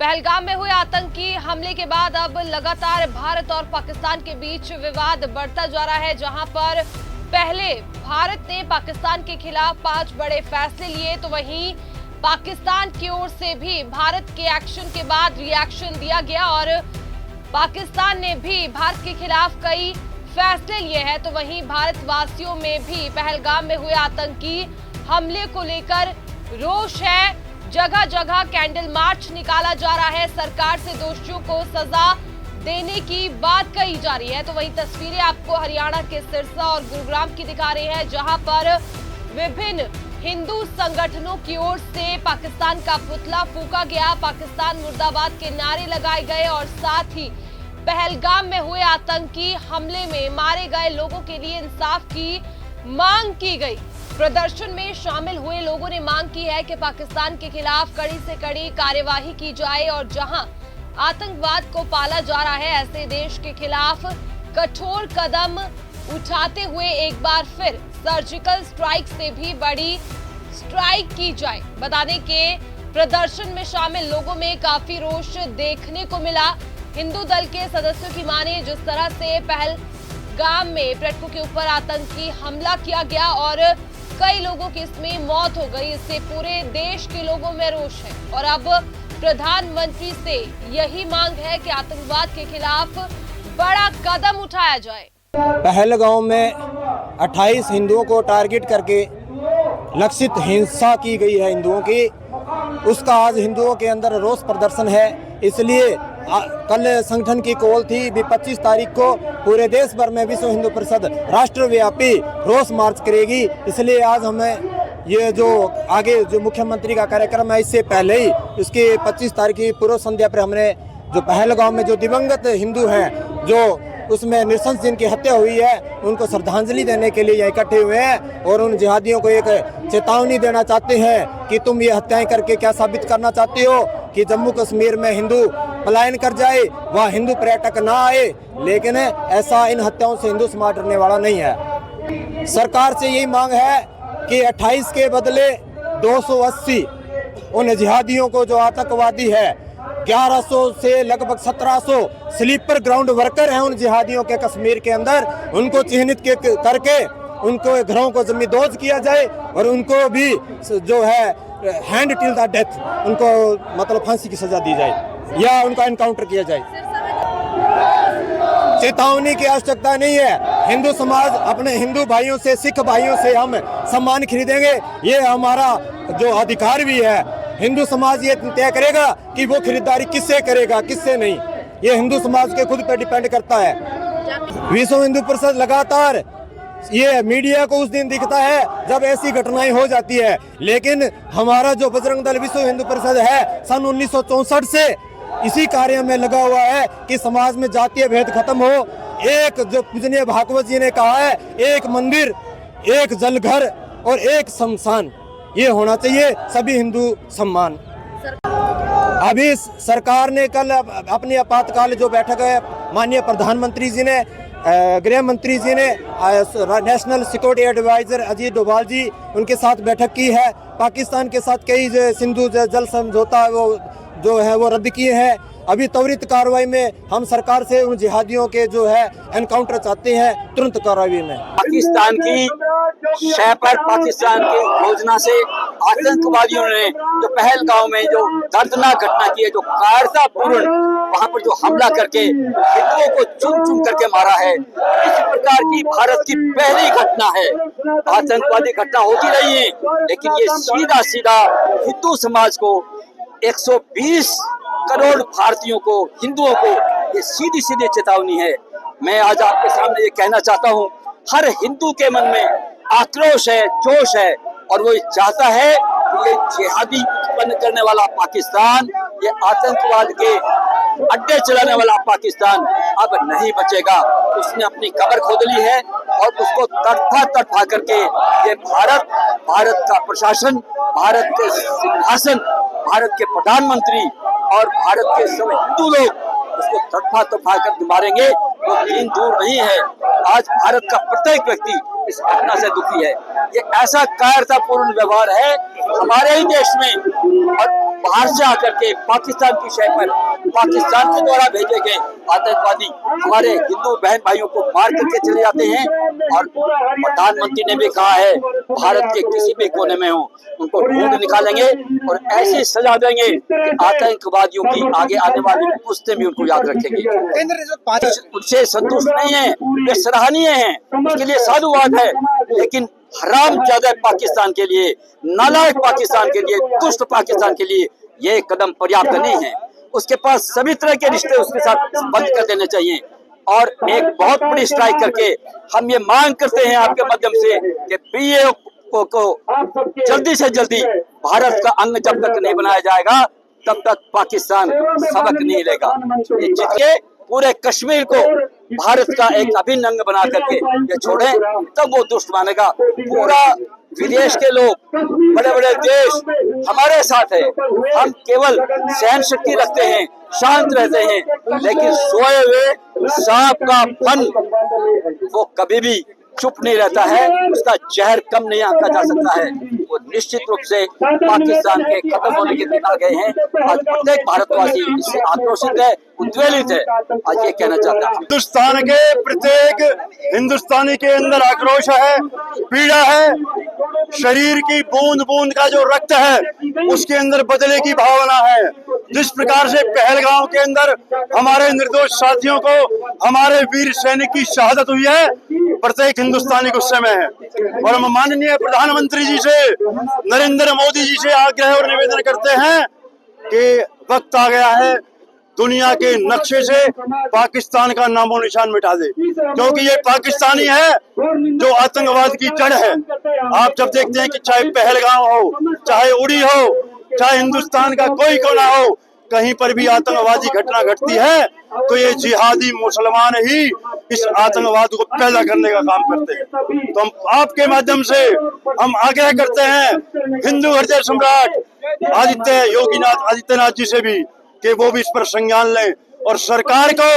पहलगाम में हुए आतंकी हमले के बाद अब लगातार भारत और पाकिस्तान के बीच विवाद बढ़ता जा रहा है, जहां पर पहले भारत ने पाकिस्तान के खिलाफ 5 बड़े फैसले लिए, तो वहीं पाकिस्तान की ओर से भी भारत के एक्शन के बाद रिएक्शन दिया गया और पाकिस्तान ने भी भारत के खिलाफ कई फैसले लिए हैं। तो वहीं भारतवासियों में भी पहलगाम में हुए आतंकी हमले को लेकर रोष है। जगह जगह कैंडल मार्च निकाला जा रहा है, सरकार से दोषियों को सजा देने की बात कही जा रही है। तो वही तस्वीरें आपको हरियाणा के सिरसा और गुरुग्राम की दिखा रहे हैं, जहां पर विभिन्न हिंदू संगठनों की ओर से पाकिस्तान का पुतला फूंका गया, पाकिस्तान मुर्दाबाद के नारे लगाए गए और साथ ही पहलगाम में हुए आतंकी हमले में मारे गए लोगों के लिए इंसाफ की मांग की गई। प्रदर्शन में शामिल हुए लोगों ने मांग की है कि पाकिस्तान के खिलाफ कड़ी से कड़ी कार्यवाही की जाए और जहां आतंकवाद को पाला जा रहा है, ऐसे देश के खिलाफ कठोर कदम उठाते हुए एक बार फिर सर्जिकल स्ट्राइक से भी बड़ी स्ट्राइक की जाए। बता दें कि प्रदर्शन में शामिल लोगों में काफी रोष देखने को मिला। हिंदू दल के सदस्यों की माने जिस तरह से पहलगाम में पर्यटकों के ऊपर आतंकी हमला किया गया और कई लोगों की इसमें मौत हो गई, इससे पूरे देश के लोगों में रोष है और अब प्रधानमंत्री से यही मांग है कि आतंकवाद के खिलाफ बड़ा कदम उठाया जाए। पहलगाम में 28 हिंदुओं को टारगेट करके लक्षित हिंसा की गई है हिंदुओं की, उसका आज हिंदुओं के अंदर रोष प्रदर्शन है। इसलिए कल संगठन की कॉल थी भी 25 तारीख को पूरे देश भर में विश्व हिंदू परिषद राष्ट्रव्यापी रोष मार्च करेगी। इसलिए आज हमें ये जो आगे जो मुख्यमंत्री का कार्यक्रम है, इससे पहले ही इसकी 25 तारीख की पूर्व संध्या पर हमने जो पहलगाम में जो दिवंगत हिंदू हैं, जो उसमें नृशंस जिनकी हत्या हुई है, उनको श्रद्धांजलि देने के लिए इकट्ठे हुए हैं और उन जिहादियों को एक चेतावनी देना चाहते हैं कि तुम ये हत्याएं करके क्या साबित करना चाहते हो कि जम्मू कश्मीर में हिंदू पलायन कर जाए, वह हिंदू पर्यटक ना आए। लेकिन ऐसा इन हत्याओं से हिंदू समाज डरने वाला नहीं है। सरकार से यही मांग है कि 28 के बदले 280 उन जिहादियों को जो आतंकवादी है, 1100 से लगभग 1700 स्लीपर ग्राउंड वर्कर हैं उन जिहादियों के कश्मीर के अंदर, उनको चिन्हित करके उनको घरों को जमींदोज किया जाए और उनको भी जो है हैंड टिल द डेथ, उनको मतलब फांसी की सजा दी जाए या उनका एनकाउंटर किया जाए। चेतावनी की आवश्यकता नहीं है। हिंदू समाज अपने हिंदू भाइयों से, सिख भाइयों से हम सम्मान खरीदेंगे, ये हमारा जो अधिकार भी है। हिंदू समाज ये तय करेगा कि वो खरीदारी किससे करेगा, किससे नहीं, ये हिंदू समाज के खुद पे डिपेंड करता है। विश्व हिंदू परिषद लगातार ये मीडिया को उस दिन दिखता है जब ऐसी घटनाएं हो जाती है, लेकिन हमारा जो बजरंग दल विश्व हिंदू परिषद है सन 1964 से इसी कार्य में लगा हुआ है कि समाज में जातीय भेद खत्म हो। एक जो पूजनीय भागवत जी ने कहा है, एक मंदिर, एक जलघर और एक शमशान, ये होना चाहिए सभी हिंदू सम्मान। अभी सरकार ने कल अपनी आपातकाल जो बैठक है, माननीय प्रधानमंत्री जी ने, गृह मंत्री जी ने, national security adviser Ajit Doval ji, उनके साथ बैठक की है। पाकिस्तान के साथ कई सिंधु जल समझौता वो रद्द किए हैं। अभी त्वरित कार्रवाई में हम सरकार से उन जिहादियों के जो है एनकाउंटर चाहते हैं, तुरंत कार्रवाई में। पाकिस्तान की शह पर पाकिस्तान की योजना से आतंकवादियों ने जो पहलगाम में जो दर्दनाक घटना की है, जो कायरतापूर्ण वहां पर जो हमला करके हिंदुओं को चुन चुन करके मारा है, इस प्रकार की भारत की पहली घटना है। आतंकवादी घटना होती रही है, लेकिन ये सीधा सीधा हिंदू समाज को, 120 करोड़ भारतीयों को, हिंदुओं को ये सीधी सीधी चेतावनी है। मैं आज आपके सामने ये कहना चाहता हूँ, हर हिंदू के मन में आक्रोश है, जोश है और वो चाहता है कि ये जिहादी उत्पन्न करने वाला पाकिस्तान, ये आतंकवाद के अड्डे चलाने वाला पाकिस्तान अब नहीं बचेगा। उसने अपनी कब्र खोद ली है और उसको तड़फा करके ये भारत का प्रशासन, भारत के सिंहासन, भारत के प्रधानमंत्री और भारत के सब हिंदू लोग उसको तड़फा कर मारेंगे। वो दिन दूर नहीं है। आज भारत का प्रत्येक व्यक्ति इस घटना से दुखी है। ये ऐसा कायरतापूर्ण व्यवहार है हमारे ही देश में बाहर से आकर के पाकिस्तान की शहर पर पाकिस्तान के द्वारा भेजे गए आतंकवादी हमारे हिंदू बहन भाइयों को मार करके चले जाते हैं। और प्रधानमंत्री ने भी कहा है भारत के किसी भी कोने में हो उनको ढूंढ निकालेंगे और ऐसी सजा देंगे कि आतंकवादियों की आगे आने वाली पुश्तें भी उनको याद रखेंगे। उनसे संतुष्ट नहीं है, वे सराहनीय हैं, उसके लिए साधुवाद है, लेकिन हरामजादा पाकिस्तान के लिए, नालायक पाकिस्तान के लिए, दुष्ट पाकिस्तान के लिए ये कदम पर्याप्त नहीं है। उसके पास सभी तरह के रिश्ते उसके साथ बंद कर देने चाहिए। और एक बहुत बड़ी स्ट्राइक करके हम ये मांग करते हैं आपके माध्यम से कि पीएओ को जल्दी से जल्दी भारत का अंग जब तक नहीं बनाया जाएगा तब तक पाकिस्तान सबक नहीं लेगा। ये जीत के पूरे कश्मीर को भारत का एक अभिन्न अंग बना करके ये छोड़े तब वो दुष्ट मानेगा। पूरा विदेश के लोग, बड़े बड़े देश हमारे साथ है, हम केवल सहन शक्ति रखते हैं, शांत रहते हैं, लेकिन सोए हुए सांप का फन वो कभी भी चुप नहीं रहता है, उसका जहर कम नहीं आंका जा सकता है। वो निश्चित रूप से पाकिस्तान के खत्म होने के दिन आ गए हैं। आज प्रत्येक भारतवासी इससे आक्रोशित है, उद्वेलित है। आज ये कहना चाहता है हिंदुस्तान के प्रत्येक हिंदुस्तानी के अंदर आक्रोश है, पीड़ा है। शरीर की बूंद बूंद का जो रक्त है उसके अंदर बदले की भावना है। जिस प्रकार से पहलगांव के अंदर हमारे निर्दोष साथियों को, हमारे वीर सैनिक की शहादत हुई है, प्रत्येक हिंदुस्तानी गुस्से में है। और हम माननीय प्रधानमंत्री जी से, नरेंद्र मोदी जी से आग्रह और निवेदन करते हैं कि वक्त आ गया है दुनिया के नक्शे से पाकिस्तान का नामो निशान मिटा दे, क्योंकि ये पाकिस्तानी है जो आतंकवाद की जड़ है। आप जब देखते हैं कि चाहे पहलगांव हो, चाहे उड़ी हो, चाहे हिंदुस्तान का कोई कोना हो, कहीं पर भी आतंकवादी घटना घटती है तो ये जिहादी मुसलमान ही इस आतंकवाद को पैदा करने का काम करते हैं। तो हम आपके माध्यम से हम आग्रह करते हैं हिंदू हृदय सम्राट योगीनाथ आदित्यनाथ जी से भी कि वो भी इस पर संज्ञान लें और सरकार को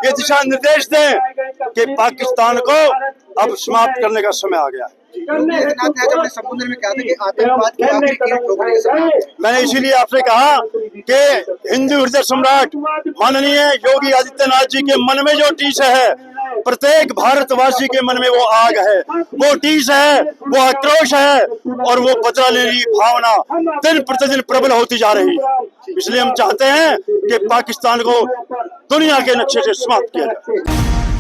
ये दिशा निर्देश दें कि पाकिस्तान को अब समाप्त करने का समय आ गया है। समुद्र में कहा था कि आतंकवाद की आखिरी कील ठोकने के समय मैंने इसीलिए आपसे कहा कि हिंदू हृदय सम्राट माननीय योगी आदित्यनाथ जी के मन में जो टीस है, प्रत्येक भारतवासी के मन में वो आग है, वो टीस है, वो आक्रोश है और वो बदला लेने की भावना दिन प्रतिदिन प्रबल होती जा रही है। इसलिए हम चाहते हैं कि पाकिस्तान को दुनिया के नक्शे से समाप्त किया जाए।